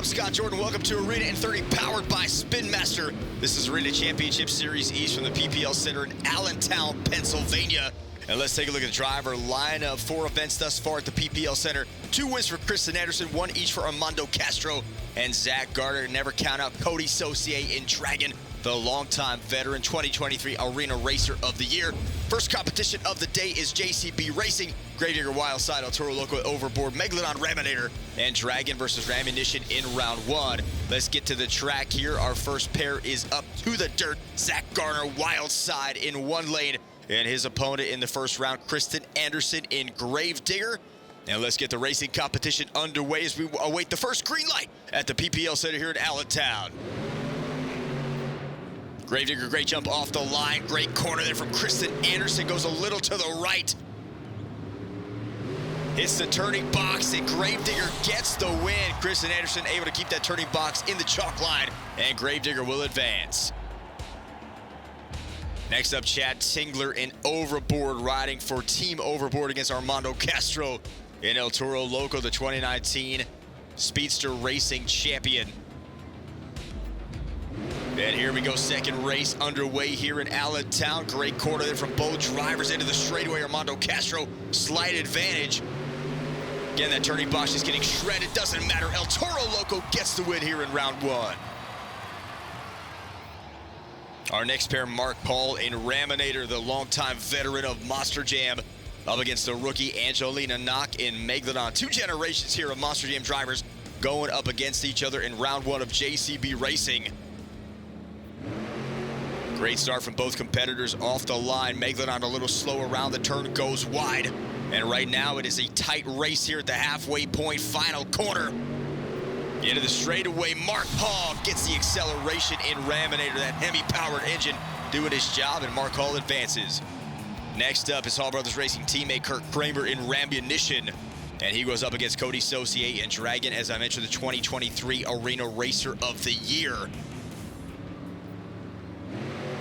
I'm Scott Jordan. Welcome to Arena in 30, powered by Spin Master. This is Arena Championship Series East from the PPL Center in Allentown, Pennsylvania. And let's take a look at the driver lineup. 4 events thus far at the PPL Center. 2 wins for Krysten Anderson, 1 each for Armando Castro and Zack Garner. Never count out Coty Saucier in Dragon, the longtime veteran 2023 Arena Racer of the Year. First competition of the day is JCB Racing. Gravedigger Wildside, El Toro Loco Overboard, Megalodon Raminator, and Dragon versus Rammunition in round 1. Let's get to the track here. Our first pair is up to the dirt. Zack Garner Wildside in 1 lane, and his opponent in the first round, Krysten Anderson in Gravedigger. And let's get the racing competition underway as we await the first green light at the PPL Center here in Allentown. Gravedigger, great jump off the line. Great corner there from Krysten Anderson. Goes a little to the right. Hits the turning box, and Gravedigger gets the win. Krysten Anderson able to keep that turning box in the chalk line, and Gravedigger will advance. Next up, Chad Tingler in Overboard, riding for Team Overboard against Armando Castro in El Toro Loco, the 2019 Speedster Racing Champion. And here we go, second race underway here in Allentown. Great corner there from both drivers into the straightaway. Armando Castro, slight advantage. Again, that turning box is getting shredded. Doesn't matter. El Toro Loco gets the win here in round 1. Our next pair, Mark Paul in Raminator, the longtime veteran of Monster Jam, up against the rookie Angelina Knock in Megalodon. 2 generations here of Monster Jam drivers going up against each other in round 1 of JCB Racing. Great start from both competitors off the line. Megalodon a little slow around the turn, goes wide. And right now it is a tight race here at the halfway point, final corner. Into the straightaway, Mark Paul gets the acceleration in Raminator, that Hemi-powered engine doing his job, and Mark Hall advances. Next up is Hall Brothers Racing teammate Kurt Kramer in Rammunition, and he goes up against Coty Saucier in Dragon, as I mentioned, the 2023 Arena Racer of the Year.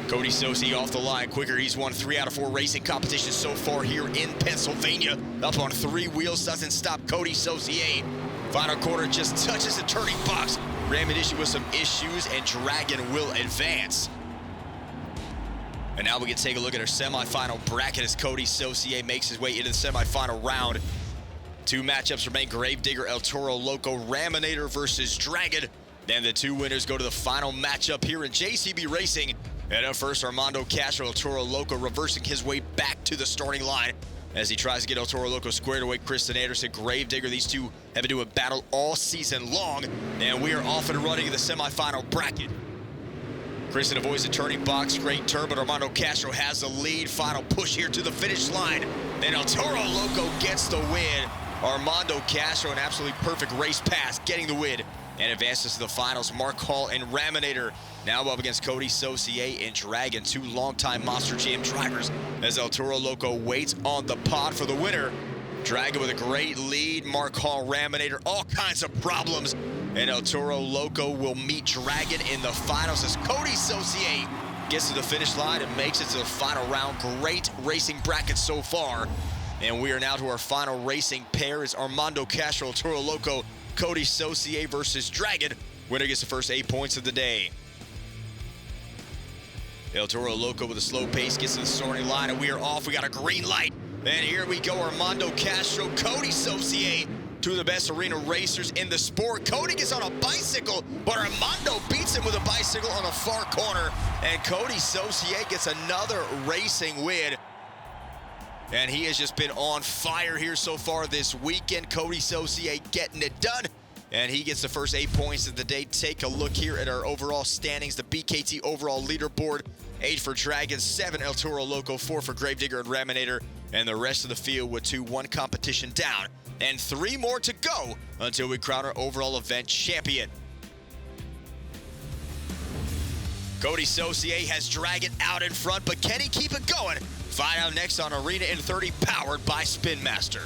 Coty Saucier off the line quicker. He's won 3 out of 4 racing competitions so far here in Pennsylvania. Up on 3 wheels, doesn't stop Coty Saucier. Final corner just touches the turning box. Rammunition with some issues, and Dragon will advance. And now we can take a look at our semifinal bracket as Coty Saucier makes his way into the semifinal round. 2 matchups remain: Gravedigger, El Toro Loco, Raminator versus Dragon. Then the 2 winners go to the final matchup here in JCB Racing. And up first, Armando Castro, El Toro Loco, reversing his way back to the starting line as he tries to get El Toro Loco squared away. Krysten Anderson, Gravedigger, these 2 have been doing battle all season long, and we are off and running in the semifinal bracket. Krysten avoids the turning box, great turn, but Armando Castro has the lead. Final push here to the finish line, and El Toro Loco gets the win. Armando Castro, an absolutely perfect race pass, getting the win, and advances to the finals. Mark Hall and Raminator now up against Coty Saucier and Dragon, 2 longtime Monster Jam drivers, as El Toro Loco waits on the pod for the winner. Dragon with a great lead. Mark Hall, Raminator, all kinds of problems, and El Toro Loco will meet Dragon in the finals as Coty Saucier gets to the finish line and makes it to the final round. Great racing bracket so far, and we are now to our final racing pair. Is Armando Castro, El Toro Loco, Coty Saucier versus Dragon. Winner gets the first 8 points of the day. El Toro Loco with a slow pace gets to the starting line, and we are off. We got a green light, and here we go. Armando Castro, Coty Saucier, 2 of the best arena racers in the sport. Coty gets on a bicycle, but Armando beats him with a bicycle on the far corner, and Coty Saucier gets another racing win. And he has just been on fire here so far this weekend. Coty Saucier getting it done, and he gets the first 8 points of the day. Take a look here at our overall standings. The BKT overall leaderboard: 8 for Dragon, 7 El Toro Loco, 4 for Gravedigger and Raminator, and the rest of the field with 2-1 competition down, and 3 more to go until we crown our overall event champion. Coty Saucier has Dragon out in front, but can he keep it going? Find out next on Arena in 30, powered by Spin Master.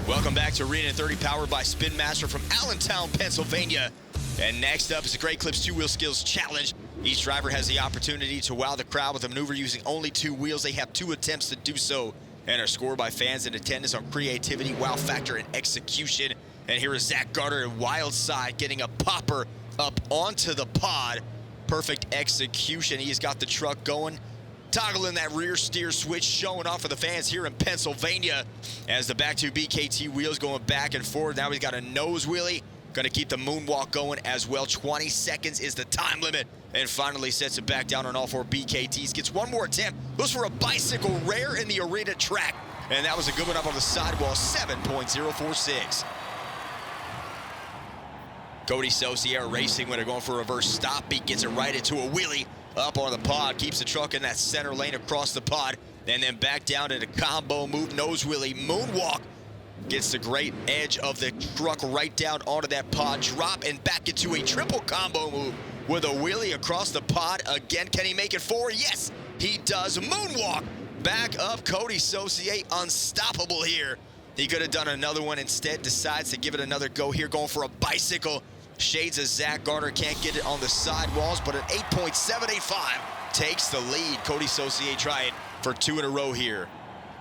Welcome back to Arena in 30, powered by Spin Master from Allentown, Pennsylvania. And next up is the Great Clips 2-Wheel Skills Challenge. Each driver has the opportunity to wow the crowd with a maneuver using only 2 wheels. They have 2 attempts to do so, and are scored by fans in attendance on creativity, wow factor, and execution. And here is Zack Garner in wild side getting a popper up onto the pod. Perfect execution. He's got the truck going, toggling that rear steer switch, showing off for the fans here in Pennsylvania as the back two BKT wheels going back and forth. Now he's got a nose wheelie. Going to keep the moonwalk going as well. 20 seconds is the time limit. And finally sets it back down on all four BKTs. Gets one more attempt. Goes for a bicycle, rare in the arena track. And that was a good one up on the sidewall, 7.046. Coty Saucier racing winner going for a reverse stop. He gets it right into a wheelie up on the pod. Keeps the truck in that center lane across the pod. And then back down to the combo move, nose wheelie, moonwalk. Gets the great edge of the truck right down onto that pod drop and back into a triple combo move with a wheelie across the pod. Again, can he make it forward? Yes, he does. Moonwalk back up. Coty Saucier unstoppable here. He could have done another one, instead decides to give it another go here, going for a bicycle. Shades of Zack Garner, can't get it on the sidewalls, but an 8.785 takes the lead. Coty Saucier trying for 2 in a row here.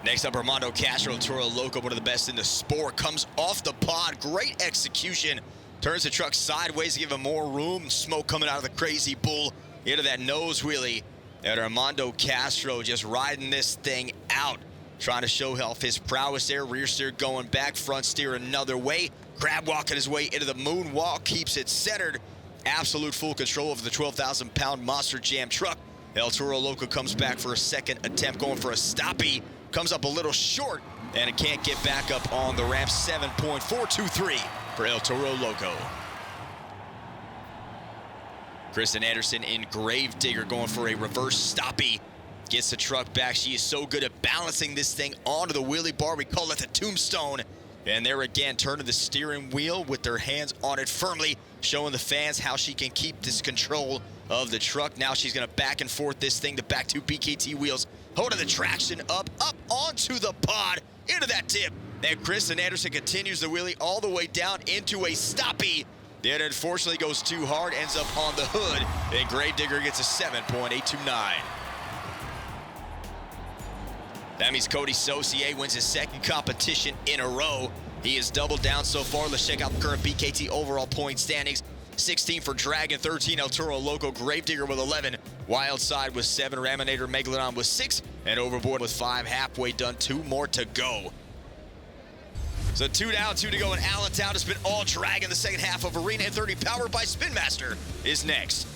Next up, Armando Castro, Toro Loco, one of the best in the sport, comes off the pod. Great execution. Turns the truck sideways to give him more room. Smoke coming out of the Crazy Bull into that nose wheelie. And Armando Castro just riding this thing out, trying to show off his prowess there. Rear steer going back, front steer another way. Crab walking his way into the moonwalk, keeps it centered. Absolute full control of the 12,000-pound Monster Jam truck. El Toro Loco comes back for a second attempt, going for a stoppie. Comes up a little short, and it can't get back up on the ramp. 7.423 for El Toro Loco. Krysten Anderson in Gravedigger going for a reverse stoppie. Gets the truck back. She is so good at balancing this thing onto the wheelie bar. We call it the tombstone. And there again, turning the steering wheel with their hands on it firmly, showing the fans how she can keep this control of the truck. Now she's going to back and forth this thing, the back two BKT wheels, holding the traction up onto the pod, into that tip. And Krysten Anderson continues the wheelie all the way down into a stoppie. It unfortunately goes too hard, ends up on the hood, and Gravedigger gets a 7.829. That means Coty Saucier wins his second competition in a row. He has doubled down so far. Let's check out the current BKT overall point standings. 16 for Dragon, 13 El Toro Loco, Gravedigger with 11, Wildside with 7, Raminator Megalodon with 6, and Overboard with 5. Halfway done, 2 more to go. So 2 down, 2 to go in Allentown. It's been all Dragon. The second half of Arena in 30, powered by Spin Master, is next.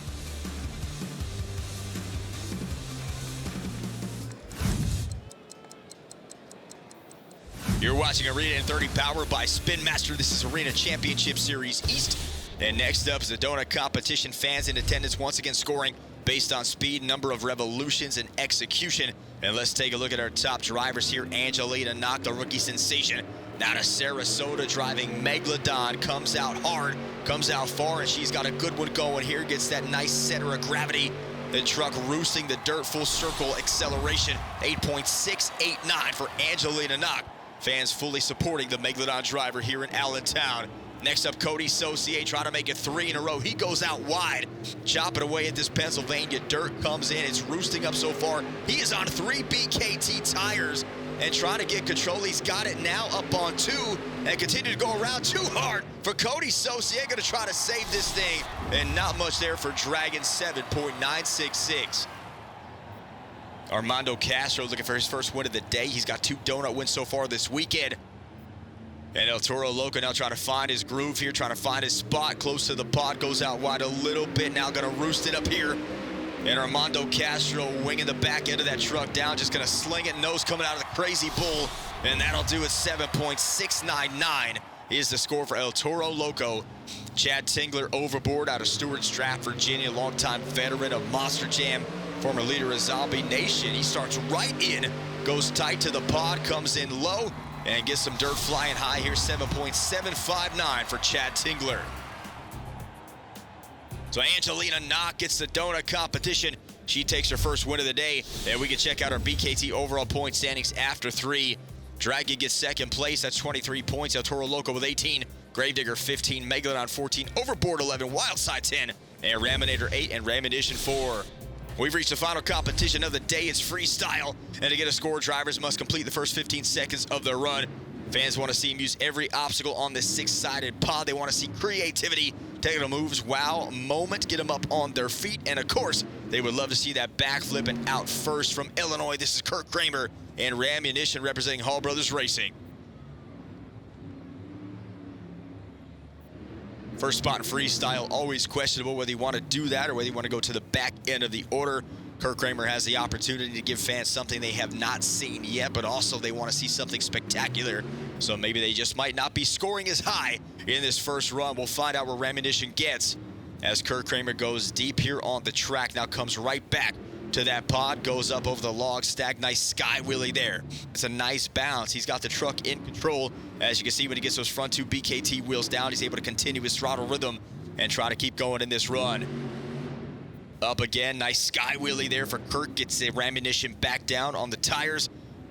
You're watching Arena in 30, powered by Spin Master. This is Arena Championship Series East. And next up is the donut competition. Fans in attendance once again scoring based on speed, number of revolutions, and execution. And let's take a look at our top drivers here. Angelina Knock, the rookie sensation, out of Sarasota, driving Megalodon, comes out hard, comes out far, and she's got a good one going here. Gets that nice center of gravity. The truck roosting the dirt, full circle acceleration. 8.689 for Angelina Knock. Fans fully supporting the Megalodon driver here in Allentown. Next up, Coty Saucier trying to make it 3 in a row. He goes out wide, chopping away at this Pennsylvania dirt. Comes in, it's roosting up so far. He is on 3 BKT tires and trying to get control. He's got it now up on 2 and continue to go around too hard for Coty Saucier. Going to try to save this thing, and not much there for Dragon. 7.966. Armando Castro looking for his first win of the day. He's got 2 donut wins so far this weekend. And El Toro Loco now trying to find his groove here, trying to find his spot close to the pod. Goes out wide a little bit, now going to roost it up here. And Armando Castro winging the back end of that truck down, just going to sling it, nose coming out of the Crazy Bull. And that'll do it. 7.699 is the score for El Toro Loco. Chad Tingler overboard out of Stewart's Draft, Virginia, longtime veteran of Monster Jam, former leader of Zombie Nation. He starts right in, goes tight to the pod, comes in low, and gets some dirt flying high here. 7.759 for Chad Tingler. So Angelina Knock gets the donut competition. She takes her first win of the day. And we can check out our BKT overall point standings after 3. Dragon gets second place. That's 23 points. El Toro Loco with 18. Gravedigger 15. Megalodon 14. Overboard 11. Wildside 10. And Raminator 8. And Rammunition 4. We've reached the final competition of the day. It's freestyle. And to get a score, drivers must complete the first 15 seconds of their run. Fans want to see him use every obstacle on this six-sided pod. They want to see creativity, technical moves, wow moment, get them up on their feet. And of course, they would love to see that backflip and out first. From Illinois, this is Kurt Kramer and Rammunition representing Hall Brothers Racing. First spot in freestyle, always questionable whether you want to do that or whether you want to go to the back end of the order. Kurt Kramer has the opportunity to give fans something they have not seen yet, but also they want to see something spectacular. So maybe they just might not be scoring as high in this first run. We'll find out where Rammunition gets as Kurt Kramer goes deep here on the track. Now comes right back to that pod, goes up over the log stack. Nice sky wheelie there. It's a nice bounce. He's got the truck in control. As you can see, when he gets those front two BKT wheels down, he's able to continue his throttle rhythm and try to keep going in this run. Up again, nice sky wheelie there for Kurt. Gets the Rammunition back down on the tires.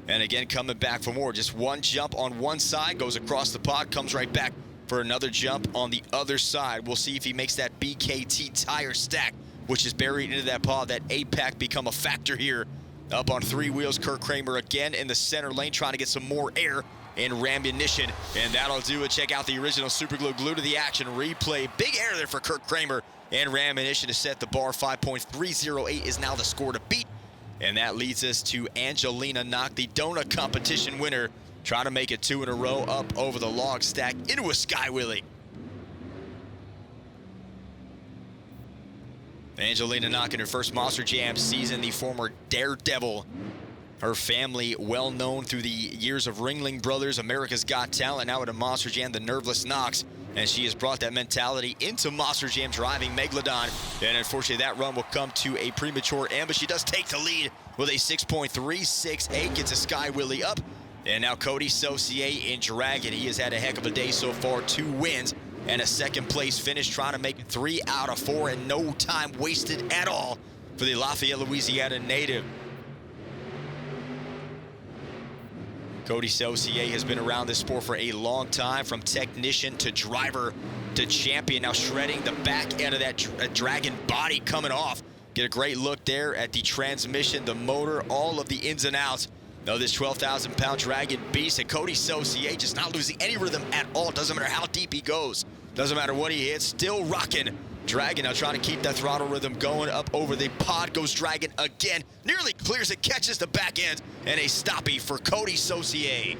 And again, coming back for more. Just one jump on one side, goes across the pod, comes right back for another jump on the other side. We'll see if he makes that BKT tire stack, which is buried into that pod. That 8-pack become a factor here. Up on three wheels, Kurt Kramer again in the center lane, trying to get some more air in Rammunition. And that'll do it. Check out the original Super Glue Glue to the Action replay. Big air there for Kurt Kramer and Rammunition to set the bar. 5.308 is now the score to beat. And that leads us to Angelina Knock, the donut competition winner, trying to make it two in a row up over the log stack into a sky wheelie. Angelina Knock in her first Monster Jam season, the former Daredevil. Her family well known through the years of Ringling Brothers, America's Got Talent, now at a Monster Jam, the Nerveless Knox. And she has brought that mentality into Monster Jam driving Megalodon. And unfortunately, that run will come to a premature end, but she does take the lead with a 6.368, gets a sky wheelie up. And now Coty Saucier in Dragon. He has had a heck of a day so far, 2 wins and a second place finish, trying to make it 3 out of 4 and no time wasted at all for the Lafayette, Louisiana native. Coty Saucier has been around this sport for a long time, from technician to driver to champion. Now shredding the back end of that Dragon body coming off. Get a great look there at the transmission, the motor, all of the ins and outs. Now this 12,000-pound Dragon beast, and Coty Saucier just not losing any rhythm at all. Doesn't matter how deep he goes. Doesn't matter what he hits, still rocking. Dragon now trying to keep that throttle rhythm going. Up over the pod goes Dragon again. Nearly clears it, catches the back end, and a stoppie for Coty Saucier.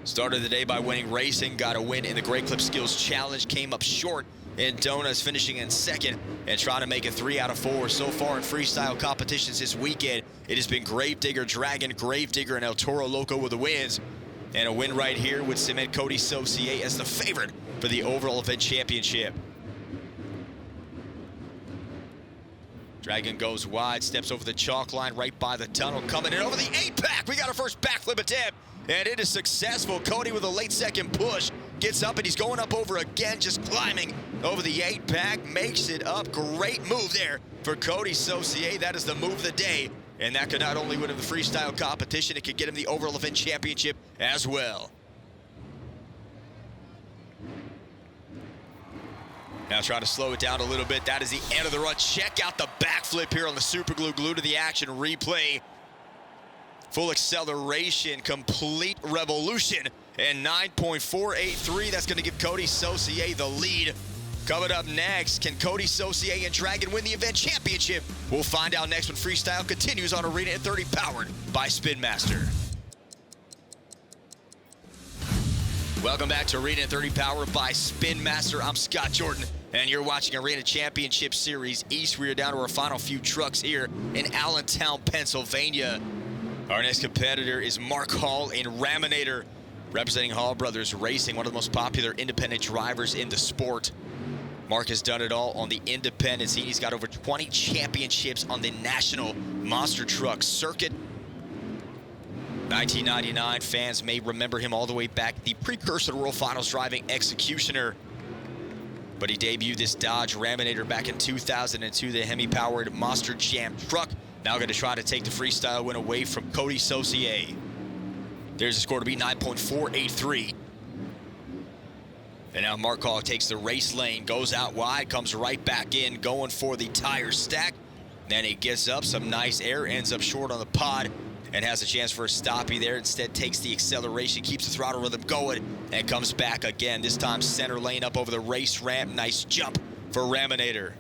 Started the day by winning racing, got a win in the Great Clip Skills Challenge, came up short in donuts, finishing in second and trying to make it 3 out of 4. So far in freestyle competitions this weekend, it has been Gravedigger, Dragon, Gravedigger, and El Toro Loco with the wins. And a win right here would cement Coty Saucier as the favorite for the overall event championship. Dragon goes wide, steps over the chalk line right by the tunnel, coming in over the 8-pack. We got our first backflip attempt, and it is successful. Coty with a late second push gets up, and he's going up over again, just climbing over the 8-pack, makes it up. Great move there for Coty Saucier. That is the move of the day. And that could not only win him the freestyle competition, it could get him the overall event championship as well. Now try to slow it down a little bit. That is the end of the run. Check out the backflip here on the Super Glue Glue to the Action replay. Full acceleration, complete revolution, and 9.483. That's going to give Coty Saucier the lead. Coming up next, can Coty Saucier and Dragon win the event championship? We'll find out next when freestyle continues on Arena at 30, powered by Spin Master. Welcome back to Arena at 30, powered by Spin Master. I'm Scott Jordan, and you're watching Arena Championship Series East. We are down to our final few trucks here in Allentown, Pennsylvania. Our next competitor is Mark Hall in Raminator, representing Hall Brothers Racing, one of the most popular independent drivers in the sport. Mark has done it all on the independent scene. He's got over 20 championships on the national monster truck circuit. 1999, fans may remember him all the way back, the precursor to World Finals driving Executioner. But he debuted this Dodge Raminator back in 2002, the Hemi-powered Monster Jam truck. Now going to try to take the freestyle win away from Coty Saucier. There's a score to be 9.483. And now Markov takes the race lane, goes out wide, comes right back in, going for the tire stack. Then he gets up, some nice air, ends up short on the pod, and has a chance for a stoppie there. Instead takes the acceleration, keeps the throttle rhythm going, and comes back again. This time center lane up over the race ramp. Nice jump for Raminator.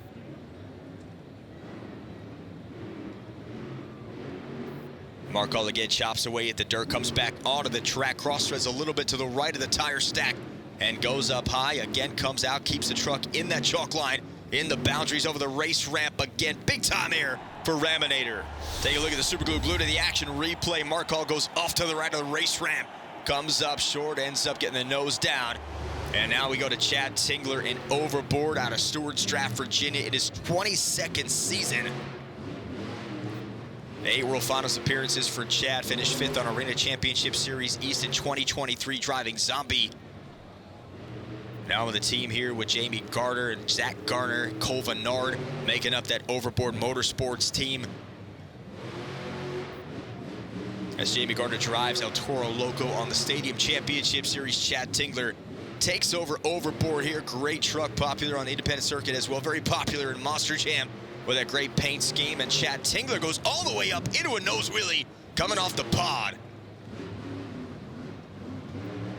Markov again chops away at the dirt, comes back onto the track, cross threads a little bit to the right of the tire stack, and goes up high. Again comes out, keeps the truck in that chalk line, in the boundaries over the race ramp again. Big time air for Raminator. Take a look at the Super Glue Blue to the action replay. Markov goes off to the right of the race ramp, comes up short, ends up getting the nose down. And now we go to Chad Tingler in Overboard out of Stewart's Draft, Virginia. It is 22nd season. 8 World Finals appearances for Chad. Finished 5th on Arena Championship Series East in 2023, driving Zombie. Now with the team here with Jamie Garner and Zack Garner, Cole Vannard making up that Overboard Motorsports team. As Jamie Garner drives El Toro Loco on the Stadium Championship Series, Chad Tingler takes over Overboard here. Great truck, popular on the independent circuit as well. Very popular in Monster Jam with that great paint scheme. And Chad Tingler goes all the way up into a nose wheelie coming off the pod.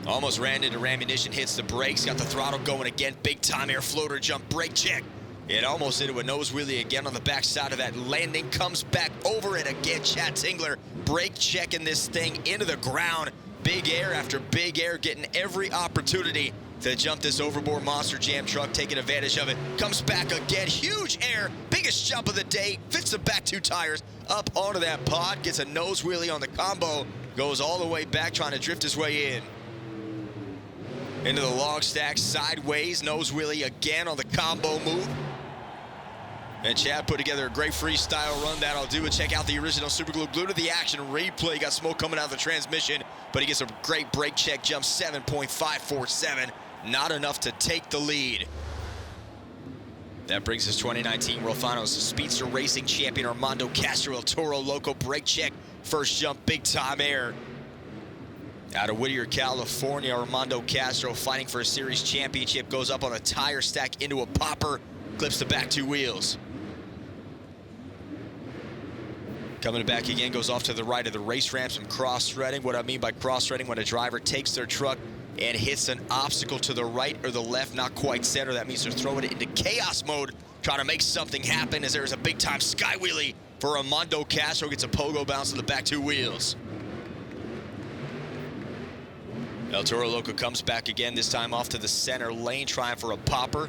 Almost ran into Rammunition, hits the brakes, got the throttle going again. Big time air floater jump, brake check. It almost into a nose wheelie again on the backside of that landing. Comes back over it again. Chad Tingler brake checking this thing into the ground. Big air after big air, getting every opportunity to jump this Overboard Monster Jam truck, taking advantage of it. Comes back again, huge air, biggest jump of the day, fits the back 2 tires up onto that pod, gets a nose wheelie on the combo, goes all the way back trying to drift his way in. Into the log stack, sideways, nose wheelie again on the combo move. And Chad put together a great freestyle run. That'll do it. Check out the original Super Glue Blue to the action replay. Got smoke coming out of the transmission, but he gets a great brake check jump, 7.547. Not enough to take the lead. That brings us 2019 World Finals Speedster Racing Champion Armando Castro, El Toro Loco brake check. First jump, big time air. Out of Whittier, California, Armando Castro fighting for a series championship, goes up on the tire stack into a popper, clips the back 2 wheels. Coming back again, goes off to the right of the race ramp, some cross-threading. What I mean by cross-threading, when a driver takes their truck and hits an obstacle to the right or the left, not quite center, that means they're throwing it into chaos mode, trying to make something happen, as there's a big-time sky wheelie for Armando Castro. Gets a pogo bounce to the back 2 wheels. El Toro Loco comes back again, this time off to the center lane, trying for a popper.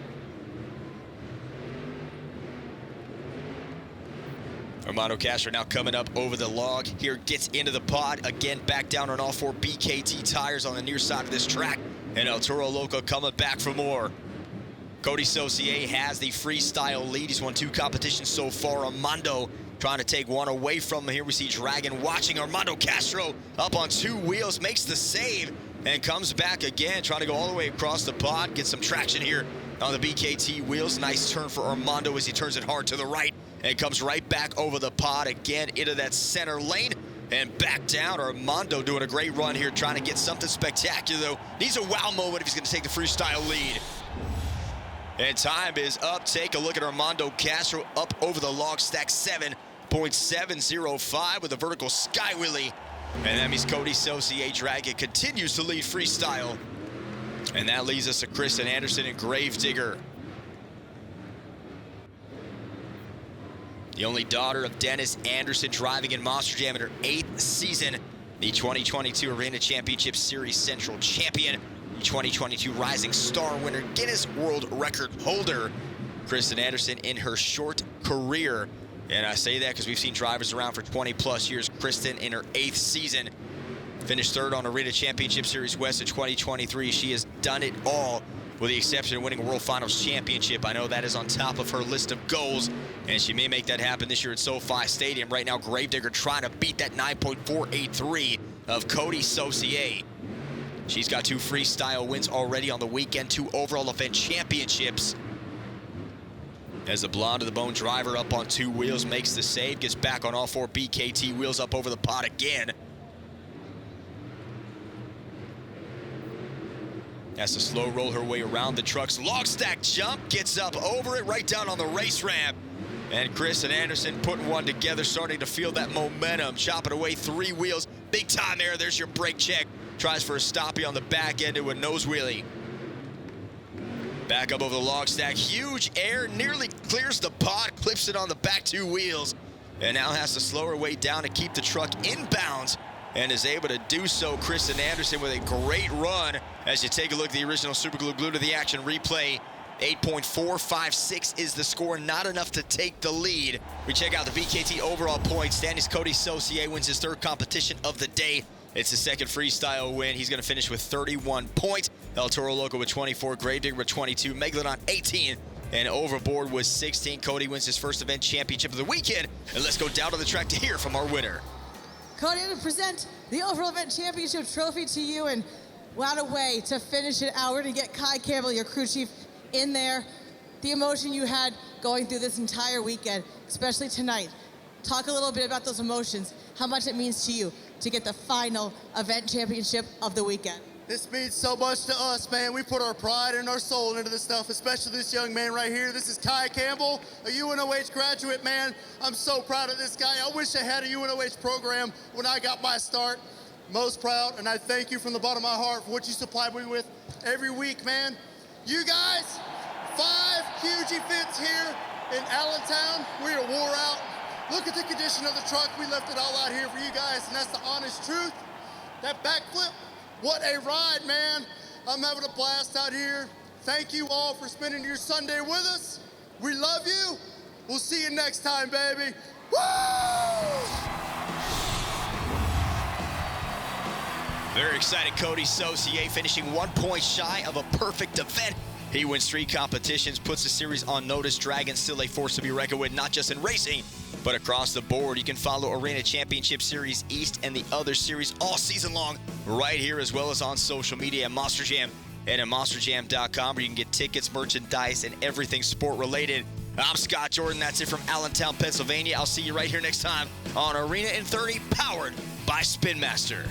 Armando Castro now coming up over the log here, gets into the pod, again back down on all 4 BKT tires on the near side of this track, and El Toro Loco coming back for more. Coty Saucier has the freestyle lead. He's won 2 competitions so far. Armando trying to take one away from him. Here we see Dragon watching Armando Castro up on 2 wheels, makes the save, and comes back again, trying to go all the way across the pod, get some traction here on the BKT wheels. Nice turn for Armando as he turns it hard to the right and comes right back over the pod again into that center lane and back down. Armando doing a great run here, trying to get something spectacular though. Needs a wow moment if he's gonna take the freestyle lead. And time is up. Take a look at Armando Castro up over the log stack, 7.705 with a vertical sky wheelie. And that means Coty Saucier Dragon continues to lead freestyle. And that leads us to Krysten Anderson and Gravedigger. The only daughter of Dennis Anderson, driving in Monster Jam in her 8th season. The 2022 Arena Championship Series Central Champion. The 2022 Rising Star winner, Guinness World Record holder. Krysten Anderson in her short career. And I say that because we've seen drivers around for 20+ years. Krysten in her 8th season. Finished 3rd on Arena Championship Series West in 2023. She has done it all, with the exception of winning a World Finals Championship. I know that is on top of her list of goals, and she may make that happen this year at SoFi Stadium. Right now, Gravedigger trying to beat that 9.483 of Coty Saucier. She's got 2 freestyle wins already on the weekend, 2 overall event championships. As the blonde to the bone driver up on 2 wheels makes the save, gets back on all 4 BKT wheels up over the pod again. Has to slow roll her way around the truck's log stack jump, gets up over it, right down on the race ramp. And Krysten Anderson putting one together, starting to feel that momentum, chopping away 3 wheels. Big time there, there's your brake check. Tries for a stoppie on the back end to a nose wheelie. Back up over the log stack, huge air, nearly clears the pod, clips it on the back 2 wheels. And now has to slow her way down to keep the truck in bounds, and is able to do so. Krysten Anderson with a great run. As you take a look at the original Super Glue to the action replay, 8.456 is the score, not enough to take the lead. We check out the VKT overall points. Standings, Coty Saucier wins his 3rd competition of the day. It's his 2nd freestyle win. He's going to finish with 31 points. Toro Loco with 24, Gravedigger with 22, Megalodon 18, and Overboard with 16. Coty wins his 1st event championship of the weekend. And let's go down to the track to hear from our winner. Coty, I'm going to present the overall event championship trophy to you, and what a way to finish it out. We're going to get Kai Campbell, your crew chief, in there. The emotion you had going through this entire weekend, especially tonight. Talk a little bit about those emotions, how much it means to you to get the final event championship of the weekend. This means so much to us, man. We put our pride and our soul into this stuff, especially this young man right here. This is Kai Campbell, a UNOH graduate, man. I'm so proud of this guy. I wish I had a UNOH program when I got my start. Most proud, and I thank you from the bottom of my heart for what you supply me with every week, man. You guys, 5 huge events here in Allentown. We are wore out. Look at the condition of the truck. We left it all out here for you guys, and that's the honest truth. That backflip, what a ride, man. I'm having a blast out here. Thank you all for spending your Sunday with us. We love you. We'll see you next time, baby. Woo! Very excited, Coty Saucier finishing 1 point shy of a perfect event. He wins 3 competitions, puts the series on notice. Dragon's still a force to be reckoned with, not just in racing, but across the board. You can follow Arena Championship Series East and the other series all season long right here, as well as on social media at Monster Jam and at monsterjam.com, where you can get tickets, merchandise, and everything sport related. I'm Scott Jordan. That's it from Allentown, Pennsylvania. I'll see you right here next time on Arena in 30, powered by Spin Master.